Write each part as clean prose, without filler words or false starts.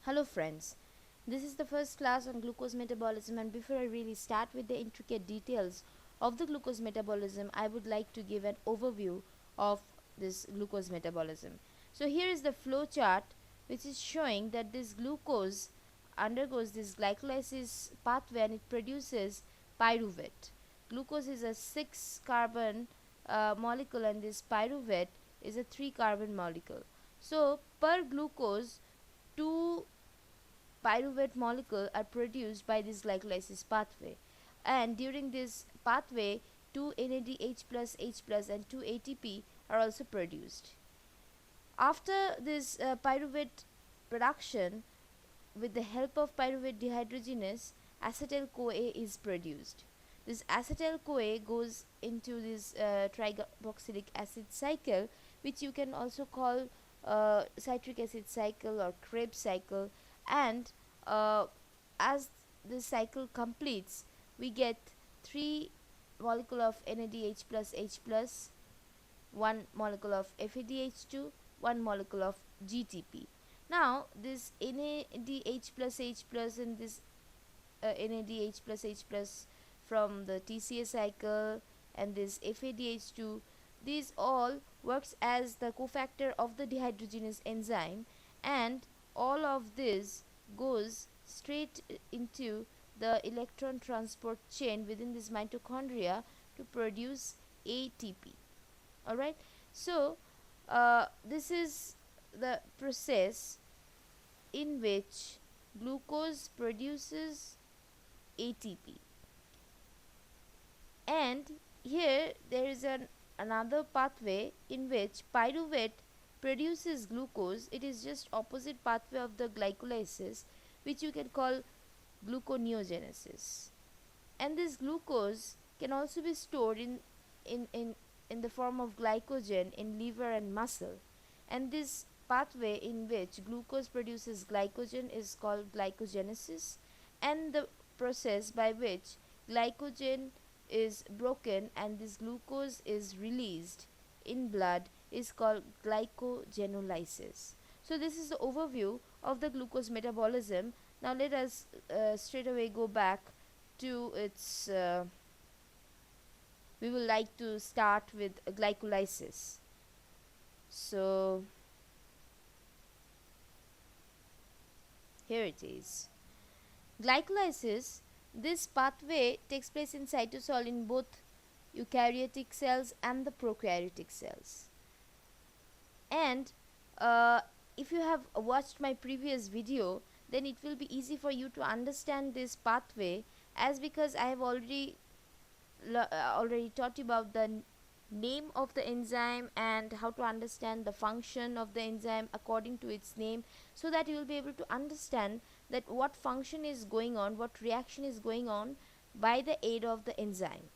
Hello friends, this is the first class on glucose metabolism, and before I really start with the intricate details of the glucose metabolism, I would like to give an overview of this glucose metabolism. So here is the flow chart which is showing that this glucose undergoes this glycolysis pathway and it produces pyruvate. Glucose is a 6 carbon molecule and this pyruvate is a 3 carbon molecule. So per glucose, 2 pyruvate molecule are produced by this glycolysis pathway, and during this pathway 2 NADH plus H plus and 2 ATP are also produced. After this pyruvate production, with the help of pyruvate dehydrogenase, acetyl CoA is produced. This acetyl CoA goes into this tricarboxylic acid cycle, which you can also call citric acid cycle or Krebs cycle, and as this cycle completes, we get 3 molecule of NADH plus H plus, 1 molecule of FADH2, 1 molecule of GTP. Now this NADH plus H plus and this NADH plus H plus from the TCA cycle and this FADH2, these all works as the cofactor of the dehydrogenase enzyme, and all of this goes straight into the electron transport chain within this mitochondria to produce ATP. Alright, so this is the process in which glucose produces ATP, and here there is another pathway in which pyruvate produces glucose. It is just opposite pathway of the glycolysis, which you can call gluconeogenesis, and this glucose can also be stored in the form of glycogen in liver and muscle, and this pathway in which glucose produces glycogen is called glycogenesis, and the process by which glycogen is broken and this glucose is released in blood is called glycogenolysis. So this is the overview of the glucose metabolism. Now let us straight away go back to its we will like to start with glycolysis. So here it is. Glycolysis, this pathway takes place in cytosol in both eukaryotic cells and the prokaryotic cells. And if you have watched my previous video, then it will be easy for you to understand this pathway, as because I have already taught you about the name of the enzyme and how to understand the function of the enzyme according to its name, so that you will be able to understand that what function is going on, what reaction is going on by the aid of the enzyme,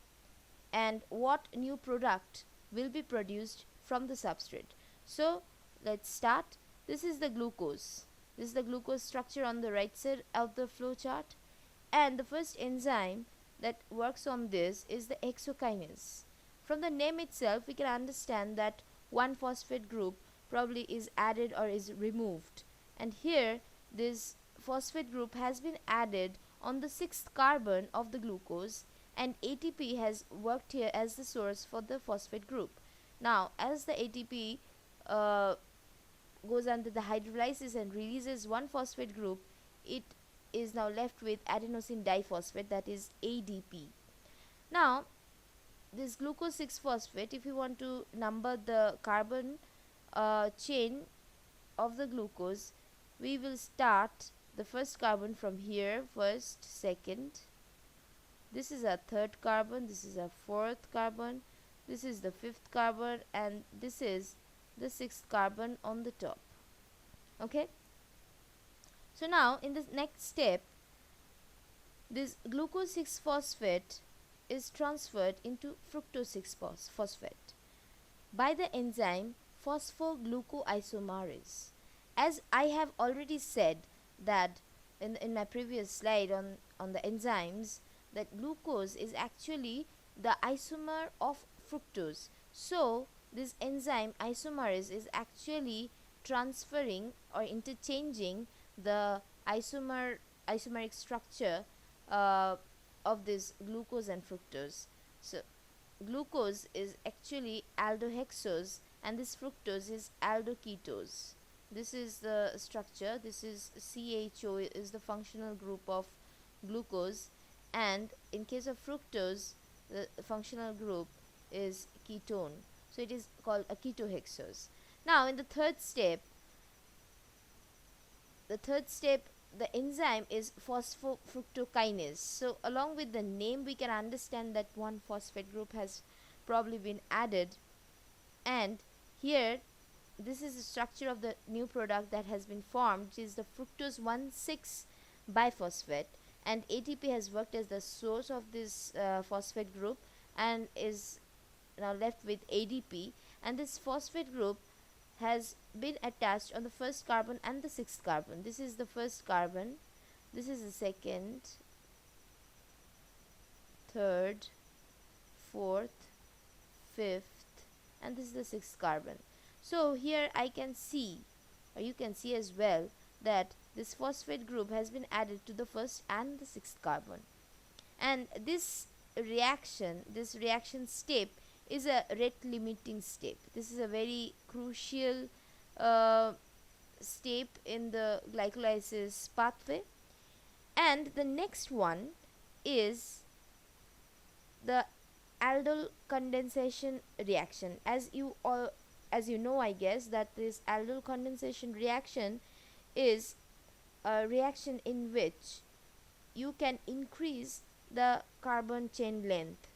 and what new product will be produced from the substrate. So let's start. This is the glucose. This is the glucose structure on the right side of the flow chart, and the first enzyme that works on this is the hexokinase. From the name itself, we can understand that one phosphate group probably is added or is removed, and here this phosphate group has been added on the 6th carbon of the glucose, and ATP has worked here as the source for the phosphate group. Now as the ATP goes under the hydrolysis and releases one phosphate group, it is now left with adenosine diphosphate, that is ADP. Now this glucose 6 phosphate, if you want to number the carbon chain of the glucose, we will start the first carbon from here, first, second, this is a 3rd carbon, this is a 4th carbon, this is the 5th carbon, and this is the 6th carbon on the top. Okay, so now in the next step, this glucose 6 phosphate is transferred into fructose 6 phosphate by the enzyme phosphoglucoisomerase. As I have already said that in my previous slide on the enzymes, that glucose is actually the isomer of fructose. So this enzyme isomerase is actually transferring or interchanging the isomeric structure uh, of this glucose and fructose. So glucose is actually aldohexose and this fructose is aldoketose. This is the structure. This is CHO is the functional group of glucose, and in case of fructose the functional group is ketone, so it is called a ketohexose. Now in the third step the enzyme is phosphofructokinase. So along with the name we can understand that one phosphate group has probably been added, and here this is the structure of the new product that has been formed, which is the fructose 1,6 biphosphate, and ATP has worked as the source of this phosphate group and is now left with ADP, and this phosphate group has been attached on the first carbon and the sixth carbon. This is the first carbon, this is the second, third, fourth, fifth, and this is the sixth carbon. So here I can see, or you can see as well, that this phosphate group has been added to the first and the sixth carbon, and this reaction step is a rate limiting step. This is a very crucial step in the glycolysis pathway. And the next one is the aldol condensation reaction. As you know, I guess, that this aldol condensation reaction is a reaction in which you can increase the carbon chain length,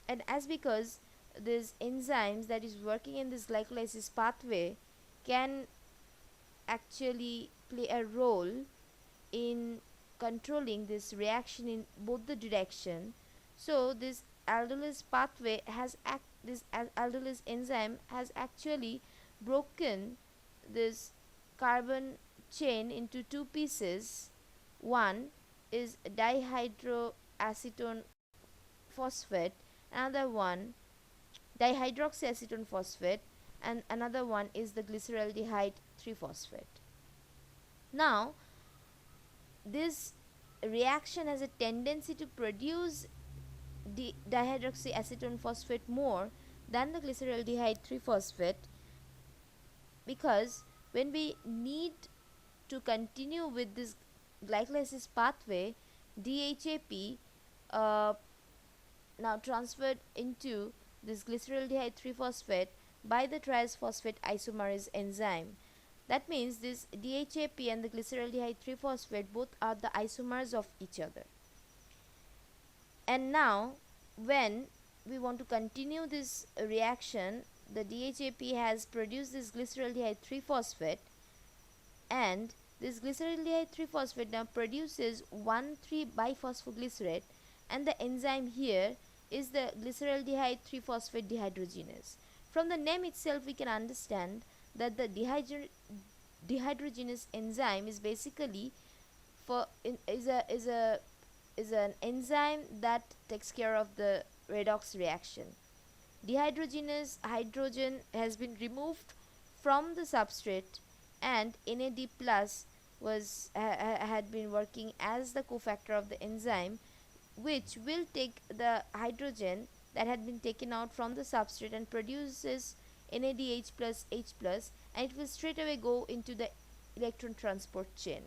and as because these enzymes that is working in this glycolysis pathway can actually play a role in controlling this reaction in both the direction. So this aldolase pathway has this aldolase enzyme has actually broken this carbon chain into two pieces. One is dihydroacetone phosphate, another one dihydroxyacetone phosphate, and another one is the glyceraldehyde 3-phosphate. Now this reaction has a tendency to produce dihydroxyacetone phosphate more than the glyceraldehyde 3-phosphate, because when we need to continue with this glycolysis pathway, DHAP now transferred into this glyceraldehyde 3-phosphate by the triphosphate isomerase enzyme. That means this DHAP and the glyceraldehyde 3-phosphate both are the isomers of each other. And now when we want to continue this reaction, the DHAP has produced this glyceraldehyde 3-phosphate, and this glyceraldehyde 3-phosphate now produces 1,3-biphosphoglycerate, and the enzyme here is the glyceraldehyde 3-phosphate dehydrogenase. From the name itself we can understand that the dehydrogenase enzyme is basically is an enzyme that takes care of the redox reaction. Dehydrogenase hydrogen has been removed from the substrate, and NAD plus had been working as the cofactor of the enzyme, which will take the hydrogen that had been taken out from the substrate and produces NADH plus H plus, and it will straight away go into the electron transport chain.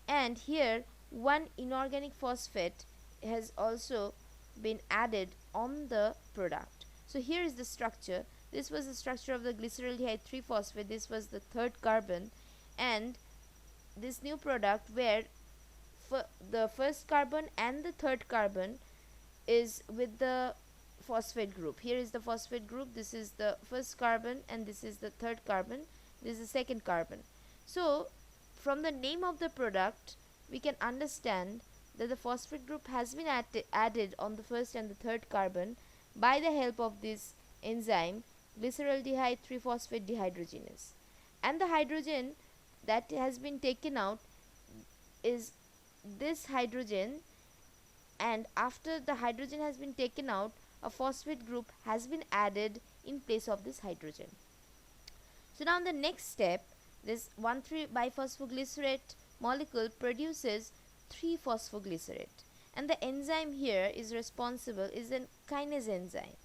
And here one inorganic phosphate has also been added on the product. So here is the structure. This was the structure of the glyceraldehyde 3-phosphate. This was the third carbon, and this new product where the first carbon and the third carbon is with the phosphate group. Here is the phosphate group, this is the first carbon, and this is the third carbon, this is the second carbon. So from the name of the product we can understand that the phosphate group has been added on the first and the third carbon by the help of this enzyme glyceraldehyde 3-phosphate dehydrogenase, and the hydrogen that has been taken out is this hydrogen, and after the hydrogen has been taken out, a phosphate group has been added in place of this hydrogen. So now in the next step, this 1,3-biphosphoglycerate molecule produces 3-phosphoglycerate, and the enzyme here is responsible is a kinase enzyme.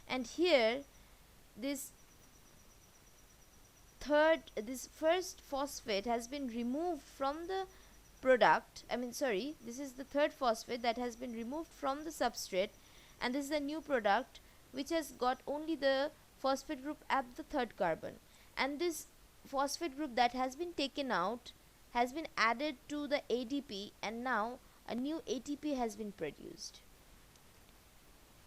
And here this first phosphate has been removed from the product. This is the third phosphate that has been removed from the substrate, and this is a new product which has got only the phosphate group at the third carbon, and this phosphate group that has been taken out has been added to the ADP, and now a new ATP has been produced.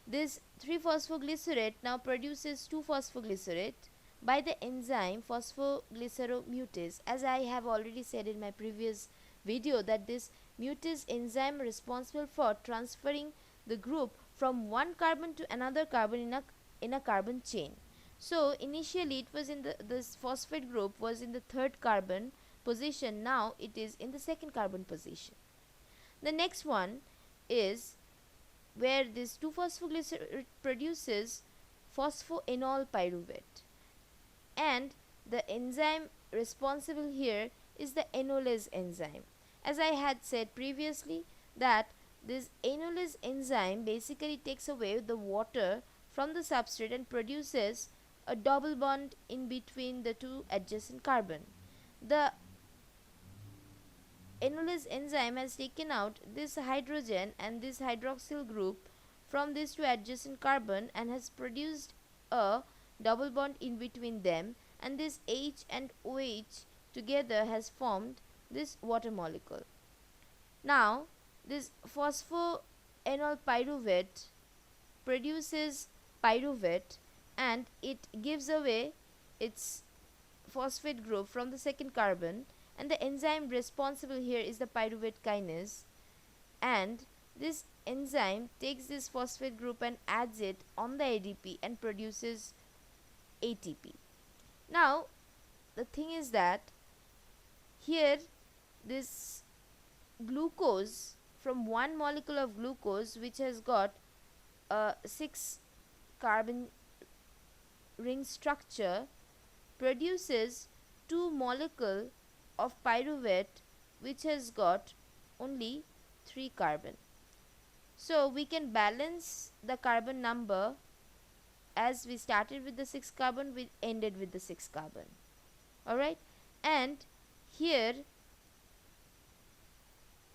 This 3-phosphoglycerate now produces 2-phosphoglycerate by the enzyme phosphoglyceromutase. As I have already said in my previous video, that this mutase enzyme responsible for transferring the group from one carbon to another carbon in a carbon chain. So initially it was in this phosphate group was in the third carbon position, now it is in the second carbon position. The next one is where this 2-phosphoglycerate produces phosphoenol pyruvate, and the enzyme responsible here is the enolase enzyme. As I had said previously, that this enolase enzyme basically takes away the water from the substrate and produces a double bond in between the two adjacent carbon. The enolase enzyme has taken out this hydrogen and this hydroxyl group from these two adjacent carbon and has produced a double bond in between them, and this H and OH together has formed this water molecule. Now this phosphoenol pyruvate produces pyruvate, and it gives away its phosphate group from the second carbon, and the enzyme responsible here is the pyruvate kinase, and this enzyme takes this phosphate group and adds it on the ADP and produces ATP. Now the thing is that here this glucose, from one molecule of glucose which has got a 6 carbon ring structure, produces 2 molecule of pyruvate which has got only 3 carbon. So we can balance the carbon number. As we started with the 6 carbon, we ended with the 6 carbon. Alright, and here,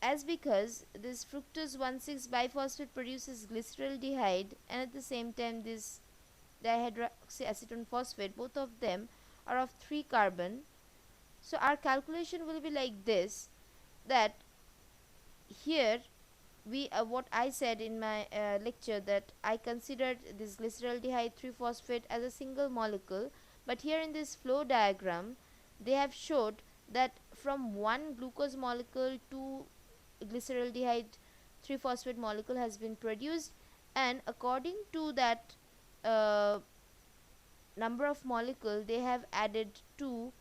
as because this fructose 1,6 biphosphate produces glyceraldehyde, and at the same time this dihydroxyacetone phosphate, both of them are of 3 carbon. So our calculation will be like this, that here we what I said in my lecture, that I considered this glyceraldehyde 3-phosphate as a single molecule, but here in this flow diagram they have showed that from one glucose molecule to glyceraldehyde 3-phosphate molecule has been produced, and according to that number of molecule they have added 2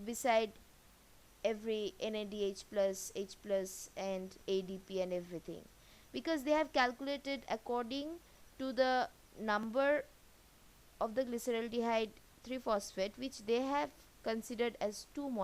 beside every NADH plus, H plus and ADP and everything, because they have calculated according to the number of the glyceraldehyde 3-phosphate which they have considered as 2 molecules.